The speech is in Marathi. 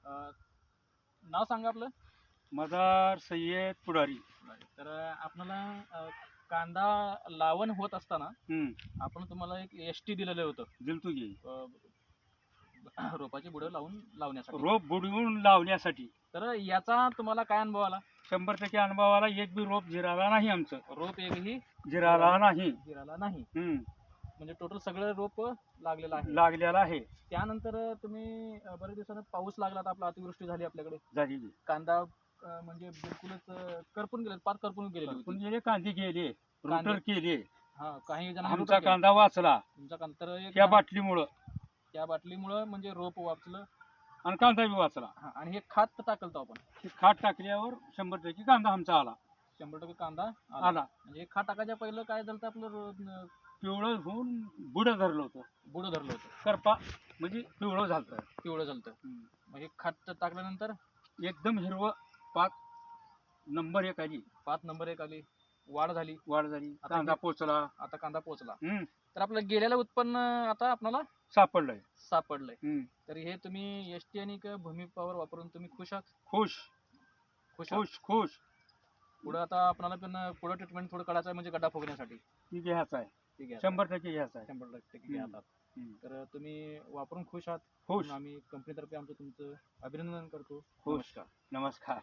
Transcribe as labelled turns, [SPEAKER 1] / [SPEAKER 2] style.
[SPEAKER 1] अ, नाव सांगा आपलं.
[SPEAKER 2] मदार सय्यद पुढारी.
[SPEAKER 1] तर आपल्याला कांदा लावण होत असताना आपण तुम्हाला एक एसटी दिलेलं होतं
[SPEAKER 2] दिलतो की
[SPEAKER 1] रोपाची बुडं लावण्यासाठी.
[SPEAKER 2] रोप बुडवून लावण्यासाठी.
[SPEAKER 1] तर याचा तुम्हाला काय अनुभव आला?
[SPEAKER 2] 100% अनुभव आला. एक बी रोप जिराला नाही आमचं.
[SPEAKER 1] रोप एकही
[SPEAKER 2] जिराला नाही.
[SPEAKER 1] नाही. म्हणजे टोटल सगळं रोप लागलेलं आहे.
[SPEAKER 2] लागलेला आहे.
[SPEAKER 1] त्यानंतर तुम्ही बरेच दिवसानं पाऊस लागला, तर आपला अतिवृष्टी झाली आपल्याकडे.
[SPEAKER 2] झाली की.
[SPEAKER 1] कांदा म्हणजे बिलकुलच करपून गेले, पार करपून गेलेली होती.
[SPEAKER 2] पण गेले कांदे गेले, रोटर केले.
[SPEAKER 1] हा, काही जण
[SPEAKER 2] आमचा कांदा वाचला
[SPEAKER 1] तुमचा कांदा तर
[SPEAKER 2] त्या बाटलीमुळं.
[SPEAKER 1] त्या बाटलीमुळं म्हणजे रोप वाचलं
[SPEAKER 2] आणि कांदा बी वाचला.
[SPEAKER 1] आणि हे खात टाकलं आपण.
[SPEAKER 2] हे खाट टाकल्यावर 100% कांदा आमचा आला.
[SPEAKER 1] 100% कांदा
[SPEAKER 2] आला.
[SPEAKER 1] म्हणजे हे खात टाकायच्या पहिलं काय झालं आपलं
[SPEAKER 2] पिवळं होऊन बुडं धरलं होतं.
[SPEAKER 1] बुडं धरलं होतं.
[SPEAKER 2] करपा म्हणजे पिवळं झालं.
[SPEAKER 1] पिवळं झालं. मग हे खात टाकल्यानंतर
[SPEAKER 2] एकदम हिरवं 5 नंबर 1 आली.
[SPEAKER 1] 5 नंबर 1 आली. वाढ झाली.
[SPEAKER 2] कांदा पोचला.
[SPEAKER 1] आता कांदा पोचला. तर आपलं गेलेलं उत्पन्न आता आपल्याला सापडलंय. तर हे तुम्ही एसटी आणि भूमी पॉवर वापरून तुम्ही खुश आहात? खुश. पुढे आता आपल्याला पण पुढे ट्रीटमेंट थोडं काढायचं आहे, म्हणजे गड्डा फुगण्यासाठी.
[SPEAKER 2] ती घ्यायचं आहे. 100% घ्यायचं आहे.
[SPEAKER 1] 100% घ्या. तर तुम्ही वापरून खुश आहात.
[SPEAKER 2] खुश.
[SPEAKER 1] आम्ही कंपनीतर्फे तुमचं अभिनंदन करतो.
[SPEAKER 2] नमस्कार.